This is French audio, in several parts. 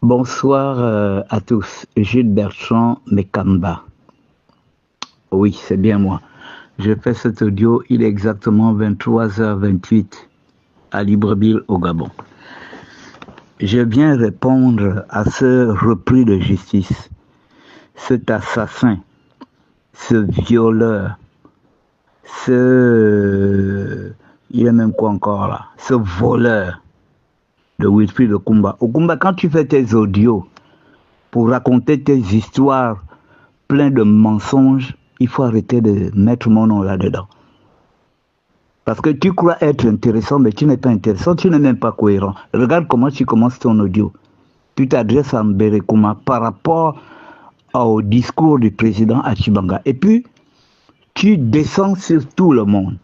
Bonsoir à tous. Gilles Bertrand Mekamba. Oui, c'est bien moi. Je fais cet audio, il est exactement 23h28 à Libreville au Gabon. Je viens répondre à ce repris de justice, cet assassin, ce violeur, il y a même quoi encore là, ce voleur de Wilfried Okumba. Okumba, quand tu fais tes audios pour raconter tes histoires pleines de mensonges, il faut arrêter de mettre mon nom là-dedans. Parce que tu crois être intéressant, mais tu n'es pas intéressant, tu n'es même pas cohérent. Regarde comment tu commences ton audio. Tu t'adresses à Mberekuma par rapport au discours du président Achibanga. Et puis, tu descends sur tout le monde.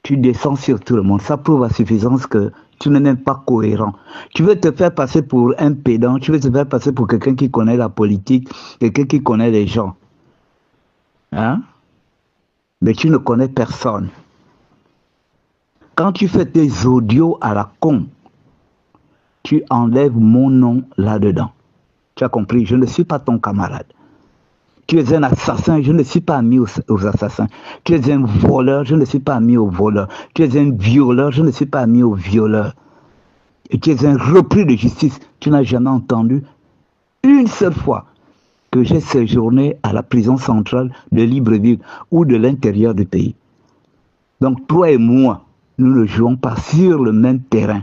Tu descends sur tout le monde. Ça prouve à suffisance que tu n'es même pas cohérent. Tu veux te faire passer pour un pédant, tu veux te faire passer pour quelqu'un qui connaît la politique, quelqu'un qui connaît les gens. Hein? Mais tu ne connais personne. Quand tu fais tes audios à la con, tu enlèves mon nom là-dedans. Tu as compris? Je ne suis pas ton camarade. Tu es un assassin, je ne suis pas ami aux assassins. Tu es un voleur, je ne suis pas ami aux voleurs. Tu es un violeur, je ne suis pas ami aux violeurs. Et tu es un repris de justice. Tu n'as jamais entendu une seule fois que j'ai séjourné à la prison centrale de Libreville ou de l'intérieur du pays. Donc toi et moi, nous ne jouons pas sur le même terrain.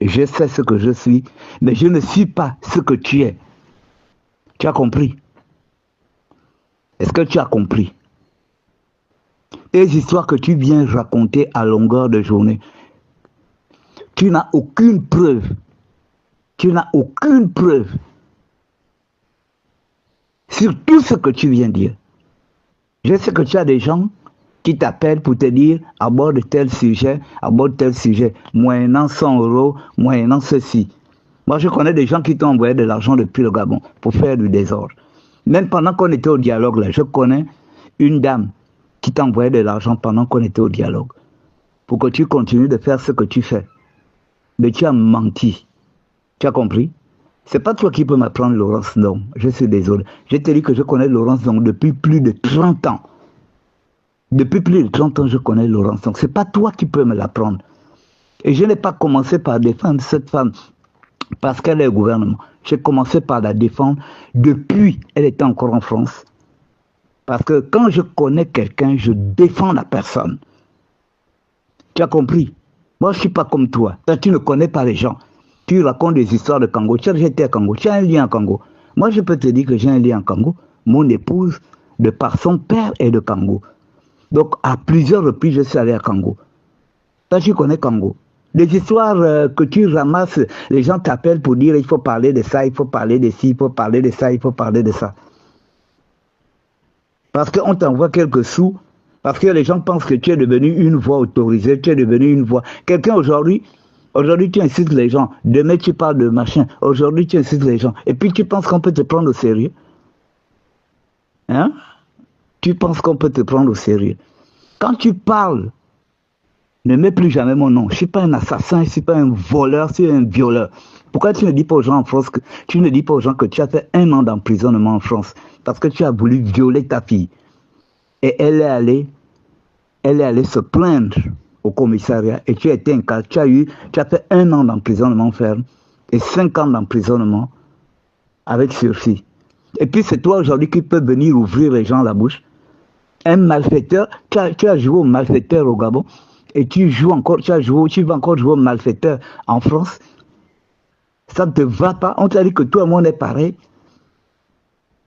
Je sais ce que je suis, mais je ne suis pas ce que tu es. Tu as compris? Est-ce que tu as compris? Les histoires que tu viens raconter à longueur de journée, tu n'as aucune preuve. Tu n'as aucune preuve sur tout ce que tu viens dire. Je sais que tu as des gens qui t'appellent pour te dire aborde tel sujet, moyennant 100 €, moyennant ceci. Moi, je connais des gens qui t'ont envoyé de l'argent depuis le Gabon pour faire du désordre. Même pendant qu'on était au dialogue, là, je connais une dame qui t'envoyait de l'argent pendant qu'on était au dialogue pour que tu continues de faire ce que tu fais. Mais tu as menti. Tu as compris? C'est pas toi qui peux m'apprendre Laurence Ndong. Je suis désolé. Je te dis que je connais Laurence Ndong depuis plus de 30 ans. Depuis plus de 30 ans, je connais Laurence Ndong. C'est pas toi qui peux me l'apprendre. Et je n'ai pas commencé par défendre cette femme parce qu'elle est au gouvernement. J'ai commencé par la défendre depuis elle était encore en France. Parce que quand je connais quelqu'un, je défends la personne. Tu as compris? Moi, je ne suis pas comme toi. Toi, tu ne connais pas les gens. Tu racontes des histoires de Congo. Tu as été à Congo. Tu as un lien à Congo. Moi, je peux te dire que j'ai un lien à Congo. Mon épouse, de par son père, est de Congo. Donc, à plusieurs reprises, je suis allé à Congo. Toi, tu connais Congo. Les histoires que tu ramasses, les gens t'appellent pour dire il faut parler de ça, il faut parler de ci, il faut parler de ça, il faut parler de ça. Parce qu'on t'envoie quelques sous, parce que les gens pensent que tu es devenu une voix autorisée, tu es devenu une voix. Quelqu'un aujourd'hui tu incites les gens, demain tu parles de machin, aujourd'hui tu incites les gens, et puis tu penses qu'on peut te prendre au sérieux. Hein? Tu penses qu'on peut te prendre au sérieux. Quand tu parles, ne mets plus jamais mon nom. Je ne suis pas un assassin, je ne suis pas un voleur, je suis un violeur. Pourquoi tu ne dis pas aux gens en France que tu ne dis pas aux gens que tu as fait 1 an d'emprisonnement en France parce que tu as voulu violer ta fille. Et elle est allée se plaindre au commissariat et tu as été incarcéré. Tu as fait 1 an d'emprisonnement ferme et 5 ans d'emprisonnement avec sursis. Et puis c'est toi aujourd'hui qui peux venir ouvrir les gens la bouche. Un malfaiteur, tu as joué au malfaiteur au Gabon. Et tu vas encore jouer au malfaiteur en France. Ça ne te va pas. On t'a dit que toi et moi on est pareil.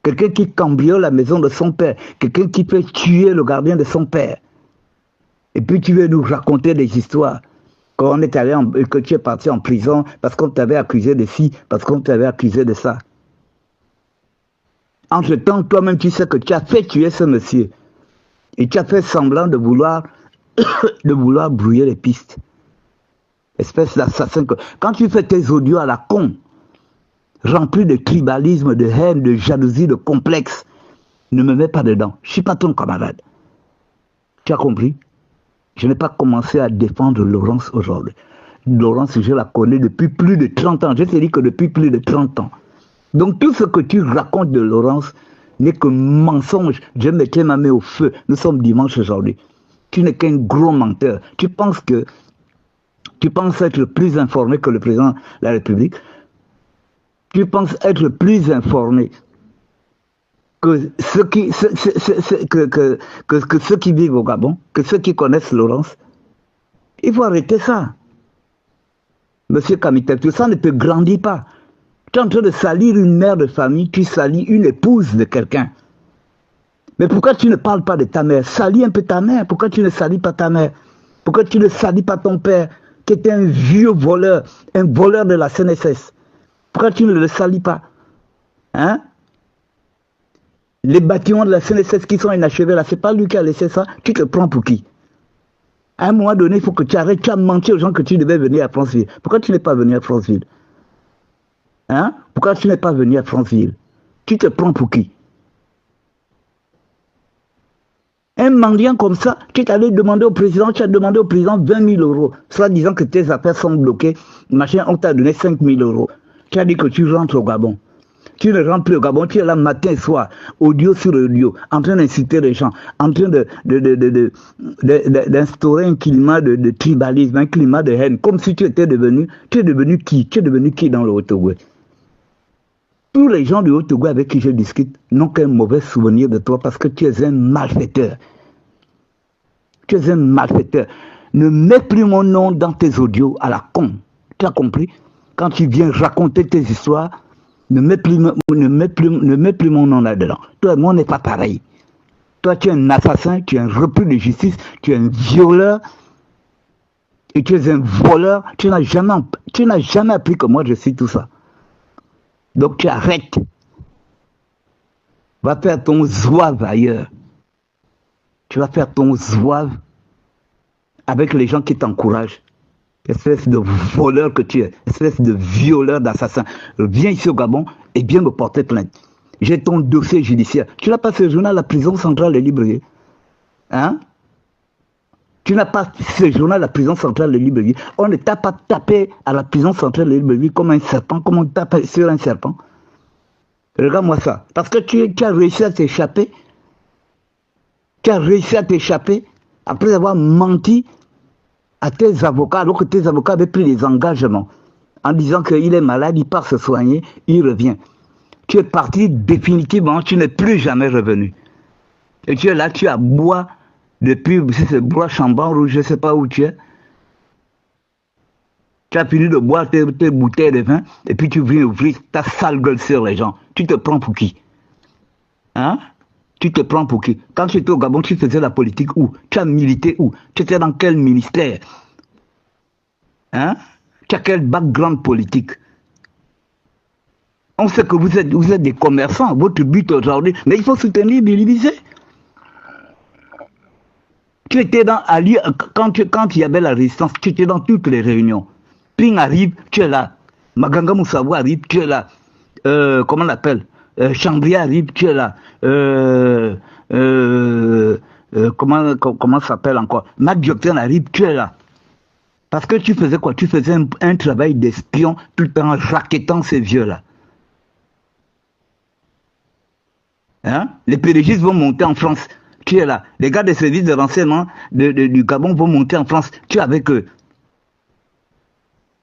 Quelqu'un qui cambriole la maison de son père. Quelqu'un qui peut tuer le gardien de son père. Et puis tu veux nous raconter des histoires. Quand on est allé que tu es parti en prison parce qu'on t'avait accusé de ci, parce qu'on t'avait accusé de ça. Entre-temps, toi-même tu sais que tu as fait tuer ce monsieur. Et tu as fait semblant de vouloir brouiller les pistes. Espèce d'assassin. Quand tu fais tes audios à la con, remplis de tribalisme, de haine, de jalousie, de complexe, ne me mets pas dedans. Je ne suis pas ton camarade. Tu as compris? Je n'ai pas commencé à défendre Laurence aujourd'hui. Laurence, je la connais depuis plus de 30 ans. Je te dis que depuis plus de 30 ans. Donc tout ce que tu racontes de Laurence n'est que mensonge. Je mettais ma main au feu. Nous sommes dimanche aujourd'hui. Tu n'es qu'un gros menteur. Tu penses être plus informé que le président de la République. Tu penses être plus informé que ceux qui vivent au Gabon, que ceux qui connaissent Laurence. Il faut arrêter ça. Monsieur Kamitek, tout ça ne te grandit pas. Tu es en train de salir une mère de famille, tu salis une épouse de quelqu'un. Mais pourquoi tu ne parles pas de ta mère? Salis un peu ta mère. Pourquoi tu ne salis pas ta mère? Pourquoi tu ne salis pas ton père, qui était un vieux voleur, un voleur de la CNSS? Pourquoi tu ne le salis pas? Hein? Les bâtiments de la CNSS qui sont inachevés là, c'est pas lui qui a laissé ça. Tu te prends pour qui? À un moment donné, il faut que tu arrêtes. Tu as menti aux gens que tu devais venir à Franceville. Pourquoi tu n'es pas venu à Franceville? Hein? Pourquoi tu n'es pas venu à Franceville? Tu te prends pour qui? Un mendiant comme ça, tu es allé demander au président, tu as demandé au président 20 000 euros, soit disant que tes affaires sont bloquées, machin, on t'a donné 5 000 euros. Tu as dit que tu rentres au Gabon. Tu ne rentres plus au Gabon, tu es là matin et soir, audio sur audio, en train d'inciter les gens, en train d'instaurer un climat de tribalisme, un climat de haine, comme si tu es devenu qui? Tu es devenu qui dans le Haut-Togo? Tous les gens du Haut-Togo avec qui je discute n'ont qu'un mauvais souvenir de toi parce que tu es un malfaiteur. Tu es un malfaiteur. Ne mets plus mon nom dans tes audios à la con. Tu as compris? Quand tu viens raconter tes histoires, ne mets plus mon nom là-dedans. Toi, moi, on n'est pas pareil. Toi, tu es un assassin, tu es un repris de justice, tu es un violeur et tu es un voleur. Tu n'as jamais appris que moi, je suis tout ça. Donc, tu arrêtes. Va faire ton zouave ailleurs. Tu vas faire ton zouave avec les gens qui t'encouragent. Espèce de voleur que tu es, espèce de violeur, d'assassin. Viens ici au Gabon et viens me porter plainte. J'ai ton dossier judiciaire. Tu n'as pas séjourné à la prison centrale de Libreville. Hein? Tu n'as pas séjourné à la prison centrale de Libreville. On ne t'a pas tapé à la prison centrale de Libreville comme un serpent, comme on tape sur un serpent. Regarde-moi ça. Parce que tu as réussi à t'échapper. Tu as réussi à t'échapper après avoir menti à tes avocats, alors que tes avocats avaient pris des engagements en disant qu'il est malade, il part se soigner, il revient. Tu es parti définitivement, tu n'es plus jamais revenu. Et tu es là, tu as bois depuis, c'est bois Chambon Rouge, je ne sais pas où tu es. Tu as fini de boire tes bouteilles de vin, et puis tu viens ouvrir ta sale gueule sur les gens. Tu te prends pour qui? Hein? Tu te prends pour qui? Quand tu étais au Gabon, tu faisais la politique où? Tu as milité où? Tu étais dans quel ministère? Hein? Tu as quel background politique? On sait que vous êtes des commerçants. Votre but aujourd'hui, mais il faut soutenir Billy Bizet. Tu étais dans Ali, quand il y avait la résistance, tu étais dans toutes les réunions. Ping arrive, tu es là. Maganga Moussabou arrive, tu es là. Comment on l'appelle? Chambria arrive, tu es là. Comment ça s'appelle encore? Mac Diopten arrive, tu es là. Parce que tu faisais quoi? Tu faisais un travail d'espion tout en raquettant ces vieux-là. Hein? Les pérégistes vont monter en France, tu es là. Les gars des services de renseignement du Gabon vont monter en France, tu es avec eux.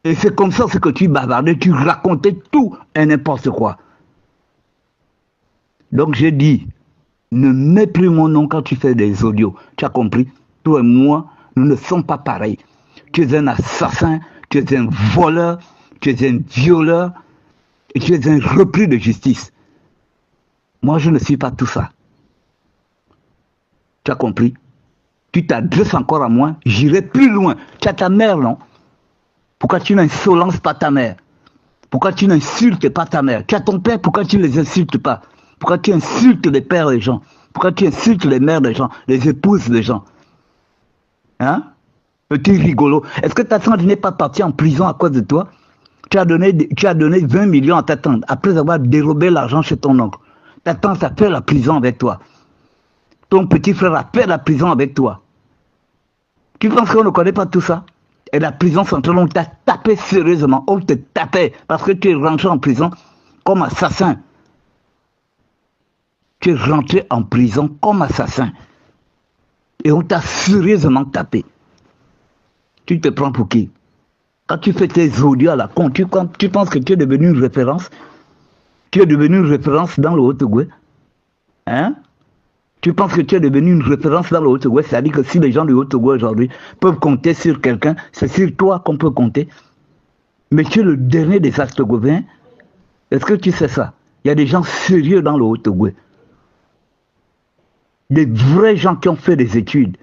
Et c'est comme ça ce que tu bavardais, tu racontais tout et n'importe quoi. Donc j'ai dit, ne mets plus mon nom quand tu fais des audios. Tu as compris? Toi et moi, nous ne sommes pas pareils. Tu es un assassin, tu es un voleur, tu es un violeur et tu es un repris de justice. Moi, je ne suis pas tout ça. Tu as compris? Tu t'adresses encore à moi, j'irai plus loin. Tu as ta mère, non? Pourquoi tu n'insolences pas ta mère? Pourquoi tu n'insultes pas ta mère? Tu as ton père, pourquoi tu ne les insultes pas? Pourquoi tu insultes les pères des gens? Pourquoi tu insultes les mères des gens, les épouses des gens? Hein? Petit rigolo. Est-ce que ta tante n'est pas partie en prison à cause de toi? Tu as donné 20 millions à ta tante après avoir dérobé l'argent chez ton oncle. Ta tante a fait la prison avec toi. Ton petit frère a fait la prison avec toi. Tu penses qu'on ne connaît pas tout ça? Et la prison centrale, on t'a tapé sérieusement. On te tapait parce que tu es rentré en prison comme assassin. Tu es rentré en prison comme assassin. Et on t'a sérieusement tapé. Tu te prends pour qui? Quand tu fais tes audios à la con, tu penses que tu es devenu une référence? Tu es devenu une référence dans le Haut-Ogooué? Hein? Tu penses que tu es devenu une référence dans le Haut-Ogooué? C'est-à-dire que si les gens du Haut-Ogooué aujourd'hui peuvent compter sur quelqu'un, c'est sur toi qu'on peut compter. Mais tu es le dernier des Acte-Govéens. Est-ce que tu sais ça? Il y a des gens sérieux dans le Haut-Ogooué. Des vrais gens qui ont fait des études.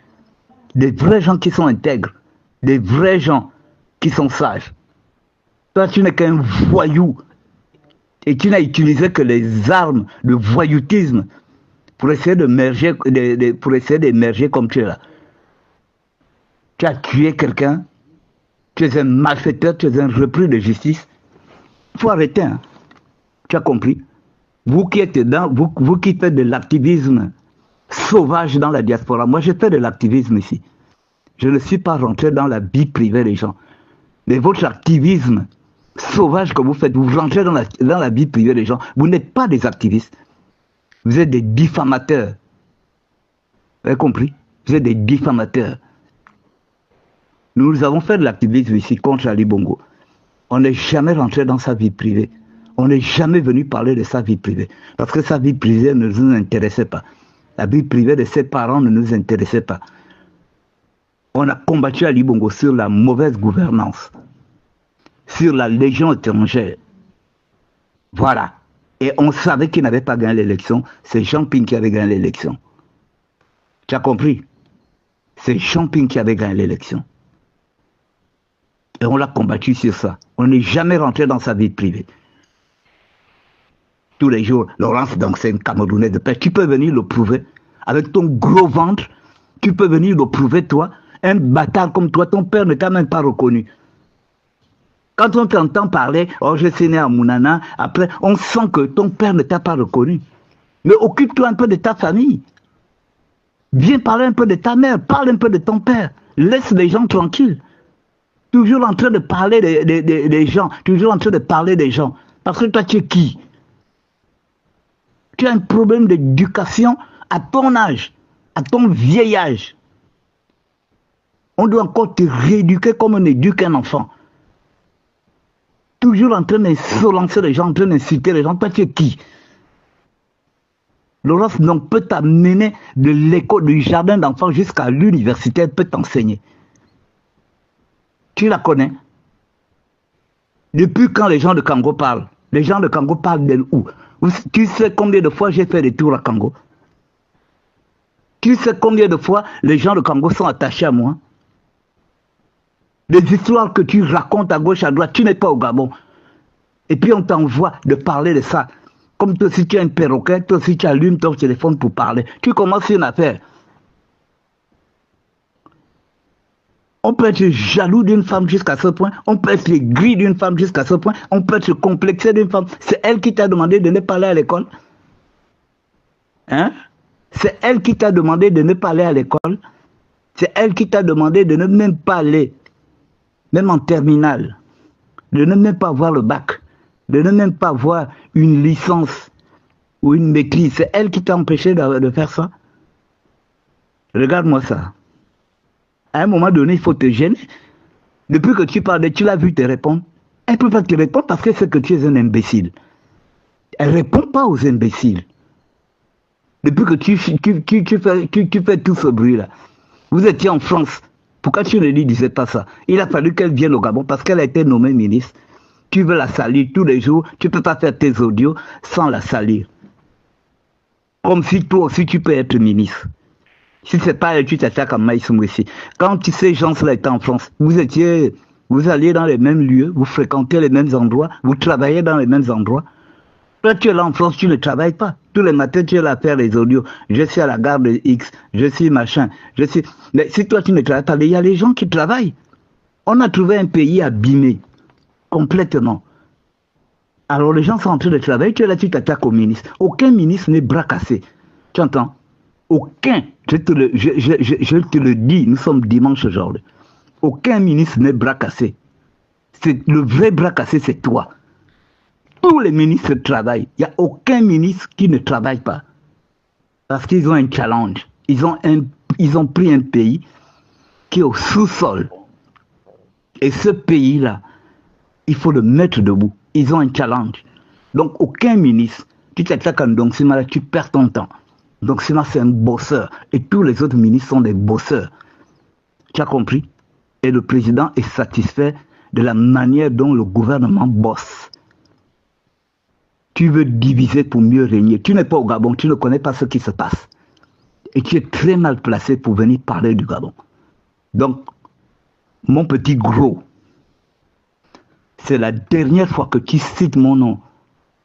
Des vrais gens qui sont intègres. Des vrais gens qui sont sages. Toi, tu n'es qu'un voyou. Et tu n'as utilisé que les armes de voyoutisme pour essayer d'émerger comme tu es là. Tu as tué quelqu'un. Tu es un malfaiteur, tu es un repris de justice. Il faut arrêter. Hein. Tu as compris? Vous qui êtes dedans, vous qui faites de l'activisme sauvage dans la diaspora. Moi, je fais de l'activisme ici. Je ne suis pas rentré dans la vie privée des gens. Mais votre activisme sauvage que vous faites, vous rentrez dans la vie privée des gens. Vous n'êtes pas des activistes. Vous êtes des diffamateurs. Vous avez compris? Vous êtes des diffamateurs. Nous avons fait de l'activisme ici contre Ali Bongo. On n'est jamais rentré dans sa vie privée. On n'est jamais venu parler de sa vie privée. Parce que sa vie privée ne nous intéressait pas. La vie privée de ses parents ne nous intéressait pas. On a combattu Ali Bongo sur la mauvaise gouvernance, sur la légion étrangère. Voilà. Et on savait qu'il n'avait pas gagné l'élection. C'est Jean Ping qui avait gagné l'élection. Tu as compris? C'est Jean Ping qui avait gagné l'élection. Et on l'a combattu sur ça. On n'est jamais rentré dans sa vie privée. Tous les jours, Laurence, donc c'est une Camerounaise de paix. Tu peux venir le prouver. Avec ton gros ventre, tu peux venir le prouver, toi. Un bâtard comme toi, ton père ne t'a même pas reconnu. Quand on t'entend parler, oh je suis né à Mounana, après on sent que ton père ne t'a pas reconnu. Mais occupe-toi un peu de ta famille. Viens parler un peu de ta mère, parle un peu de ton père. Laisse les gens tranquilles. Toujours en train de parler des gens, toujours en train de parler des gens. Parce que toi tu es qui? Tu as un problème d'éducation à ton âge, à ton vieil âge. On doit encore te rééduquer comme on éduque un enfant. Toujours en train d'insolencer les gens, en train d'insulter les gens. Toi, tu es qui? Laurence donc peut t'amener de l'école, du jardin d'enfants jusqu'à l'université, elle peut t'enseigner. Tu la connais? Depuis quand les gens de Congo parlent? Les gens de Congo parlent d'elle où? Tu sais combien de fois j'ai fait des tours à Congo? Tu sais combien de fois les gens de Congo sont attachés à moi? Les histoires que tu racontes à gauche, à droite, tu n'es pas au Gabon. Et puis on t'envoie de parler de ça. Comme toi aussi tu as un perroquet, toi aussi tu allumes ton téléphone pour parler. Tu commences une affaire. On peut être jaloux d'une femme jusqu'à ce point. On peut être gris d'une femme jusqu'à ce point. On peut être complexé d'une femme. C'est elle qui t'a demandé de ne pas aller à l'école. Hein? C'est elle qui t'a demandé de ne pas aller à l'école. C'est elle qui t'a demandé de ne même pas aller, même en terminale, de ne même pas avoir le bac, de ne même pas avoir une licence ou une maîtrise. C'est elle qui t'a empêché de faire ça. Regarde-moi ça. À un moment donné, il faut te gêner. Depuis que tu parles, tu l'as vu te répondre. Elle ne peut pas te répondre parce que c'est que tu es un imbécile. Elle ne répond pas aux imbéciles. Depuis que tu fais tout ce bruit-là. Vous étiez en France. Pourquoi tu ne lui disais pas ça? Il a fallu qu'elle vienne au Gabon parce qu'elle a été nommée ministre. Tu veux la salir tous les jours. Tu ne peux pas faire tes audios sans la salir. Comme si toi aussi tu peux être ministre. Si ce n'est pas elle, tu t'attaques à Maïs Mouissi. Quand ces gens-là étaient en France, vous alliez dans les mêmes lieux, vous fréquentez les mêmes endroits, vous travaillez dans les mêmes endroits. Toi, tu es là en France, tu ne travailles pas. Tous les matins, tu es là à faire les audios. Je suis à la gare de X, je suis machin, je suis... Mais si toi, tu ne travailles pas, il y a les gens qui travaillent. On a trouvé un pays abîmé, complètement. Alors les gens sont en train de travailler, tu es là, tu t'attaques au ministre. Aucun ministre n'est bras cassé. Tu entends? Aucun, je te le dis, nous sommes dimanche aujourd'hui. Aucun ministre n'est bras cassé. Le vrai bras cassé, c'est toi. Tous les ministres travaillent. Il n'y a aucun ministre qui ne travaille pas. Parce qu'ils ont un challenge. Ils ont pris un pays qui est au sous-sol. Et ce pays-là, il faut le mettre debout. Ils ont un challenge. Donc, aucun ministre, tu t'attaques à Ndong Sima, tu perds ton temps. Donc, Sima, c'est un bosseur. Et tous les autres ministres sont des bosseurs. Tu as compris? Et le président est satisfait de la manière dont le gouvernement bosse. Tu veux diviser pour mieux régner. Tu n'es pas au Gabon, tu ne connais pas ce qui se passe. Et tu es très mal placé pour venir parler du Gabon. Donc, mon petit gros, c'est la dernière fois que tu cites mon nom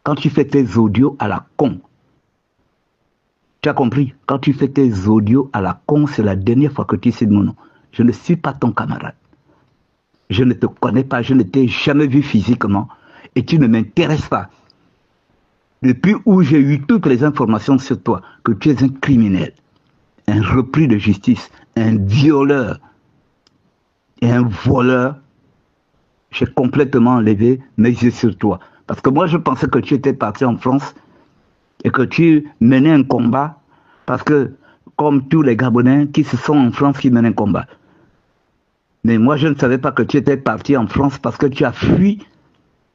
quand tu fais tes audios à la con. Tu as compris? Quand tu fais tes audios à la con, c'est la dernière fois que tu cites mon nom. Je ne suis pas ton camarade. Je ne te connais pas, je ne t'ai jamais vu physiquement et tu ne m'intéresses pas. Depuis où j'ai eu toutes les informations sur toi, que tu es un criminel, un repris de justice, un violeur et un voleur, j'ai complètement enlevé mes yeux sur toi. Parce que moi, je pensais que tu étais parti en France et que tu menais un combat parce que, comme tous les Gabonais qui se sont en France, qui mènent un combat. Mais moi, je ne savais pas que tu étais parti en France parce que tu as fui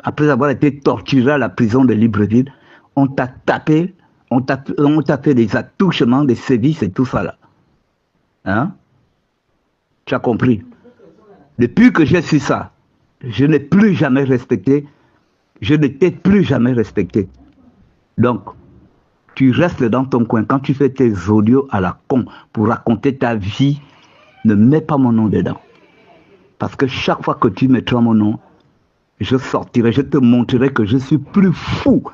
après avoir été torturé à la prison de Libreville. On t'a tapé, on t'a fait des attouchements, des sévices et tout ça là. Hein? Tu as compris? Depuis que j'ai su ça, je n'ai plus jamais respecté, je ne t'ai plus jamais respecté. Donc, tu restes dans ton coin. Quand tu fais tes audios à la con pour raconter ta vie, ne mets pas mon nom dedans. Parce que chaque fois que tu mettras mon nom, je sortirai, je te montrerai que je suis plus fou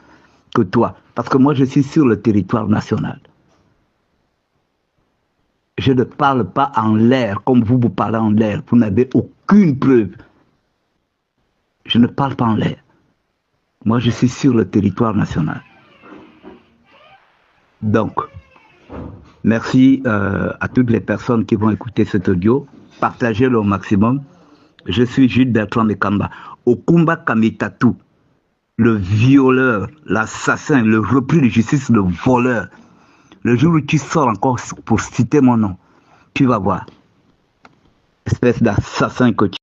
que toi. Parce que moi, je suis sur le territoire national. Je ne parle pas en l'air comme vous parlez en l'air. Vous n'avez aucune preuve. Je ne parle pas en l'air. Moi, je suis sur le territoire national. Donc, merci à toutes les personnes qui vont écouter cet audio. Partagez-le au maximum. Je suis Jules Bertrand Mekamba. Okumba Kamitatu, le violeur, l'assassin, le repris de justice, le voleur. Le jour où tu sors encore pour citer mon nom, tu vas voir. Espèce d'assassin que tu